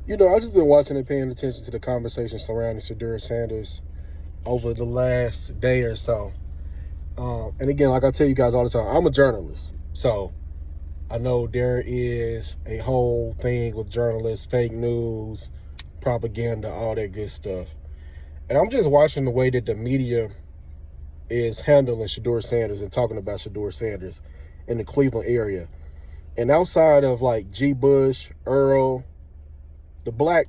I've just been watching and paying attention to the conversation surrounding Shedeur Sanders over the last day or so. And again, like I tell you guys all the time, I'm a journalist. So I know there is a whole thing with journalists, fake news, propaganda, all that good stuff. And I'm just watching the way that the media is handling Shedeur Sanders and talking about Shedeur Sanders in the Cleveland area. And outside of like G. Bush, Earl, the black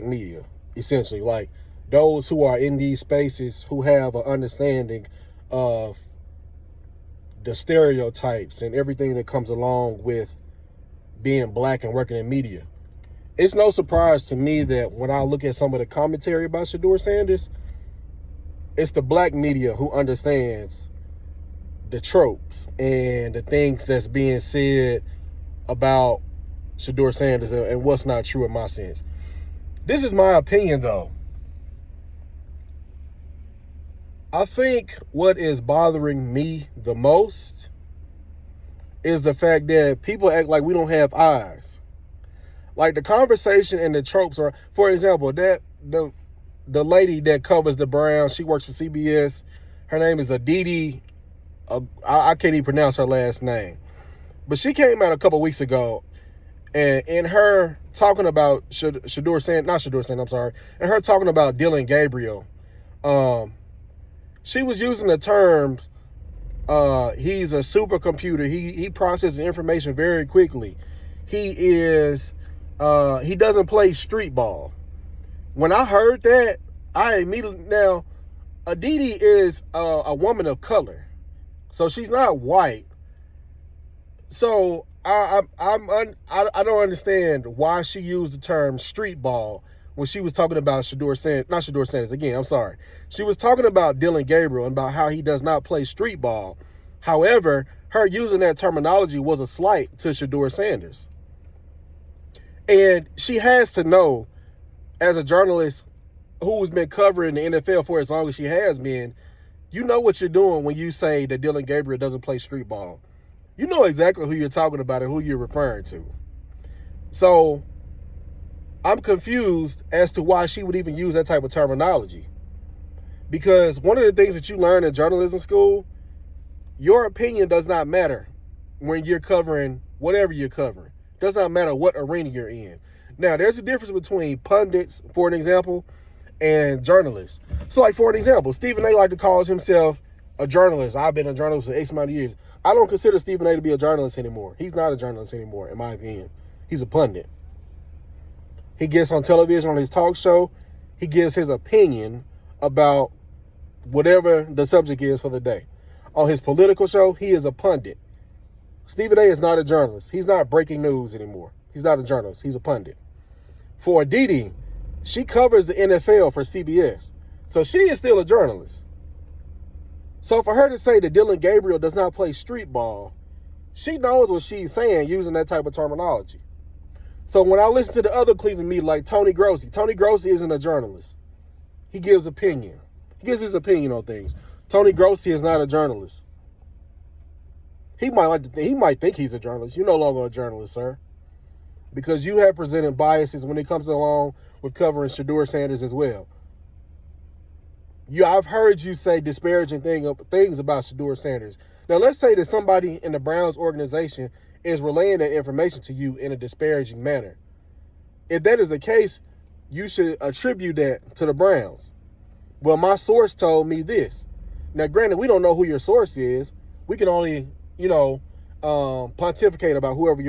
media, essentially, like those who are in these spaces who have an understanding of the stereotypes and everything that comes along with being black and working in media. It's no surprise to me that when I look at some of the commentary about Shedeur Sanders, it's the black media who understands the tropes and the things that's being said about Shedeur Sanders and what's not true in my sense. This is my opinion, though. I think what is bothering me the most is the fact that people act like we don't have eyes. Like the conversation and the tropes are, for example, that the lady that covers the Browns, she works for CBS. Her name is Aditi. I can't even pronounce her last name. But she came out a couple weeks ago, and in her talking about Shedeur Sanders, not Shedeur Sanders, I'm sorry, and her talking about Dylan Gabriel, she was using the terms, he's a supercomputer. He processes information very quickly. He doesn't play street ball. When I heard that, I immediately, now, Aditi is a woman of color, so she's not white. So I don't understand why she used the term street ball when she was talking about Shedeur Sanders, not Shedeur Sanders, again, I'm sorry. She was talking about Dylan Gabriel and about how he does not play street ball. However, her using that terminology was a slight to Shedeur Sanders. And she has to know, as a journalist who's been covering the NFL for as long as she has been, you know what you're doing when you say that Dylan Gabriel doesn't play street ball. You know exactly who you're talking about and who you're referring to. So I'm confused as to why she would even use that type of terminology. Because one of the things that you learn in journalism school, your opinion does not matter when you're covering whatever you're covering. It does not matter what arena you're in. Now, there's a difference between pundits, for an example, and journalists. So, like, for an example, Stephen A. like to call himself a journalist. I've been a journalist for X amount of years. I don't consider Stephen A. to be a journalist anymore. He's not a journalist anymore, in my opinion. He's a pundit. He gets on television on his talk show. He gives his opinion about whatever the subject is for the day. On his political show, he is a pundit. Stephen A. is not a journalist. He's not breaking news anymore. He's not a journalist. He's a pundit. For Aditi, she covers the NFL for CBS. So she is still a journalist. So for her to say that Dylan Gabriel does not play street ball, she knows what she's saying using that type of terminology. So when I listen to the other Cleveland media like Tony Grossi isn't a journalist. He gives opinion. He gives his opinion on things. Tony Grossi is not a journalist. He might think he's a journalist. You're no longer a journalist, sir. Because you have presented biases when it comes along with covering Shedeur Sanders as well. I've heard you say disparaging things about Shedeur Sanders. Now, let's say that somebody in the Browns organization is relaying that information to you in a disparaging manner. If that is the case, you should attribute that to the Browns. Well, my source told me this. Now, granted, we don't know who your source is. We can only, pontificate about whoever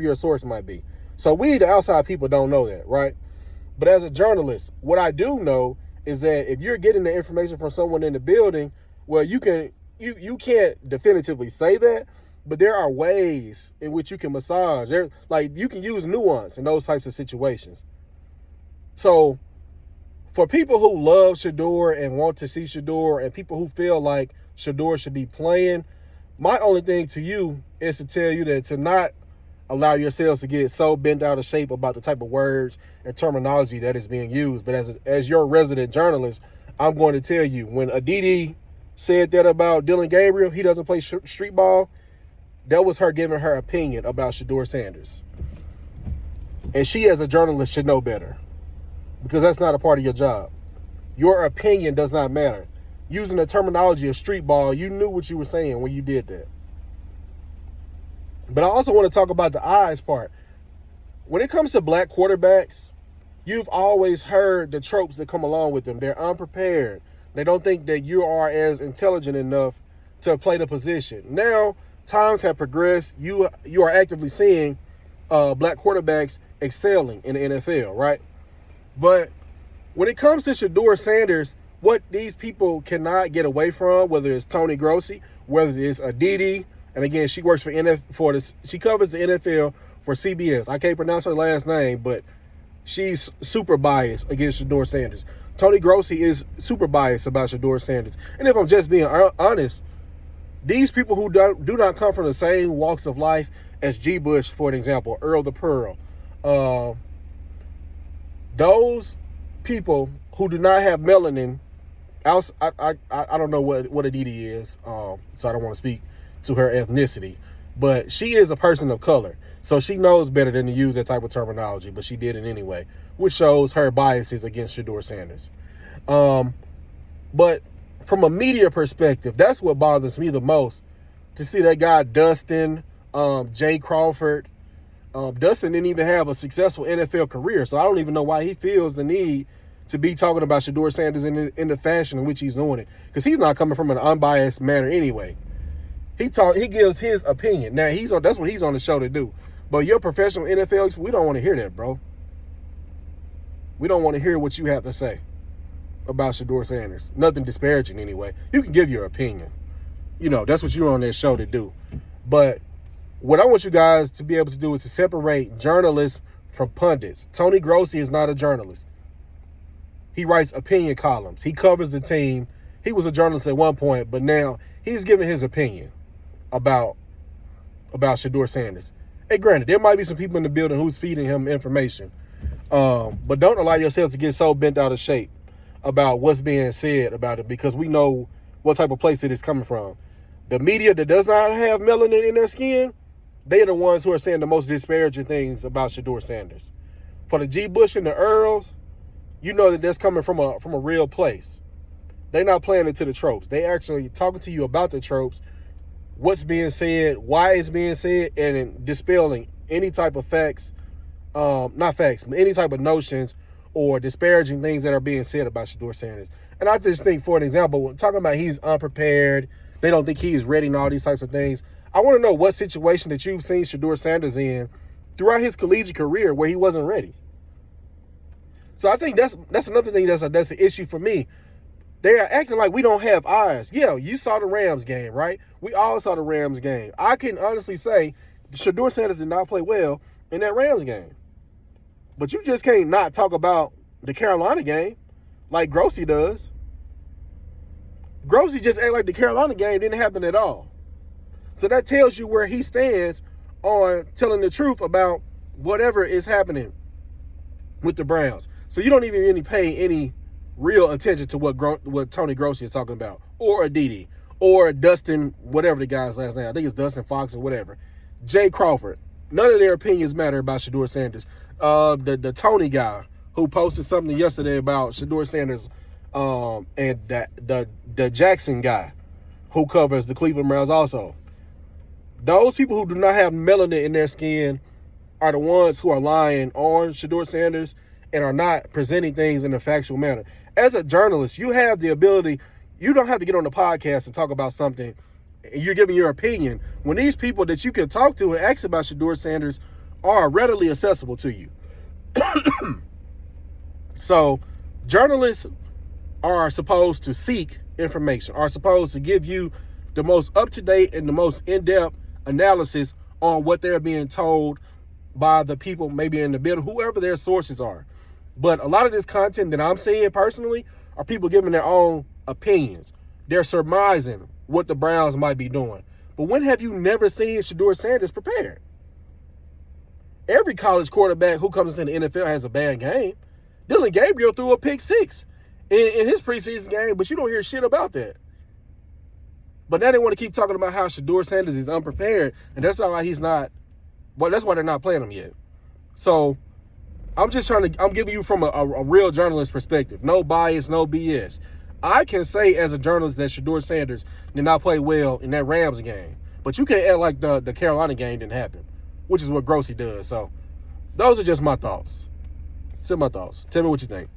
your source might be. So we, the outside people, don't know that, right? But as a journalist, what I do know is that if you're getting the information from someone in the building, well, you can't definitively say that, but there are ways in which you can massage. You can use nuance in those types of situations. So for people who love Shedeur and want to see Shedeur and people who feel like Shedeur should be playing, my only thing to you is to tell you that to not allow yourselves to get so bent out of shape about the type of words and terminology that is being used. But as your resident journalist, I'm going to tell you, when Aditi said that about Dylan Gabriel, he doesn't play street ball, that was her giving her opinion about Shedeur Sanders. And she, as a journalist, should know better, because that's not a part of your job. Your opinion does not matter. Using the terminology of street ball, you knew what you were saying when you did that. But I also want to talk about the eyes part. When it comes to black quarterbacks, you've always heard the tropes that come along with them. They're unprepared. They don't think that you are as intelligent enough to play the position. Now, times have progressed. You are actively seeing black quarterbacks excelling in the NFL, right? But when it comes to Shedeur Sanders, what these people cannot get away from, whether it's Tony Grossi, whether it's Aditi, and again, she works for she covers the NFL for CBS. I can't pronounce her last name, but she's super biased against Shedeur Sanders. Tony Grossi is super biased about Shedeur Sanders. And if I'm just being honest, these people who do not come from the same walks of life as G. Bush, for an example, Earl the Pearl, those people who do not have melanin, I don't know what Aditi is, so I don't want to speak to her ethnicity, but she is a person of color, so she knows better than to use that type of terminology, but she did it anyway, which shows her biases against Shedeur Sanders. But from a media perspective, that's what bothers me the most, to see that guy Dustin, Jay Crawford. Dustin didn't even have a successful NFL career, so I don't even know why he feels the need to be talking about Shedeur Sanders in the fashion in which he's doing it, because he's not coming from an unbiased manner anyway. He gives his opinion. Now that's what he's on the show to do. But your professional NFL, we don't want to hear that, bro. We don't want to hear what you have to say about Shedeur Sanders. Nothing disparaging anyway. You can give your opinion. That's what you're on that show to do. But what I want you guys to be able to do is to separate journalists from pundits. Tony Grossi is not a journalist. He writes opinion columns. He covers the team. He was a journalist at one point, but now he's giving his opinion about Shedeur Sanders. Hey, granted, there might be some people in the building who's feeding him information, but don't allow yourselves to get so bent out of shape about what's being said about it, because we know what type of place it is coming from. The media that does not have melanin in their skin, they are the ones who are saying the most disparaging things about Shedeur Sanders. For the G. Bush and the Earls, you know that that's coming from a real place. They're not playing into the tropes. They actually talking to you about the tropes, what's being said, why it's being said, and dispelling any type of facts, not facts, but any type of notions or disparaging things that are being said about Shedeur Sanders. And I just think, for an example, talking about he's unprepared, they don't think he's ready and all these types of things. I want to know what situation that you've seen Shedeur Sanders in throughout his collegiate career where he wasn't ready. So I think that's another thing that's an issue for me. They are acting like we don't have eyes. Yeah, you saw the Rams game, right? We all saw the Rams game. I can honestly say Shedeur Sanders did not play well in that Rams game. But you just can't not talk about the Carolina game like Grossi does. Grossi just act like the Carolina game didn't happen at all. So that tells you where he stands on telling the truth about whatever is happening with the Browns. So you don't even really pay any real attention to what Tony Grossi is talking about, or Aditi, or Dustin, whatever the guy's last name. I think it's Dustin Fox or whatever. Jay Crawford. None of their opinions matter about Shedeur Sanders. The Tony guy who posted something yesterday about Shedeur Sanders, and the Jackson guy who covers the Cleveland Browns also. Those people who do not have melanin in their skin are the ones who are lying on Shedeur Sanders and are not presenting things in a factual manner. As a journalist, you have the ability, you don't have to get on the podcast and talk about something, and you're giving your opinion, when these people that you can talk to and ask about Shedeur Sanders are readily accessible to you. So, journalists are supposed to seek information, are supposed to give you the most up-to-date and the most in-depth analysis on what they're being told by the people maybe in the building, whoever their sources are. But a lot of this content that I'm seeing personally are people giving their own opinions. They're surmising what the Browns might be doing. But when have you never seen Shedeur Sanders prepared? Every college quarterback who comes into the NFL has a bad game. Dylan Gabriel threw a pick six in his preseason game, but you don't hear shit about that. But now they want to keep talking about how Shedeur Sanders is unprepared, and that's why he's not. Well, that's why they're not playing him yet. So I'm giving you from a real journalist perspective. No bias, no BS. I can say as a journalist that Shedeur Sanders did not play well in that Rams game. But you can't act like the Carolina game didn't happen, which is what Grossi does. So those are just my thoughts. Send my thoughts. Tell me what you think.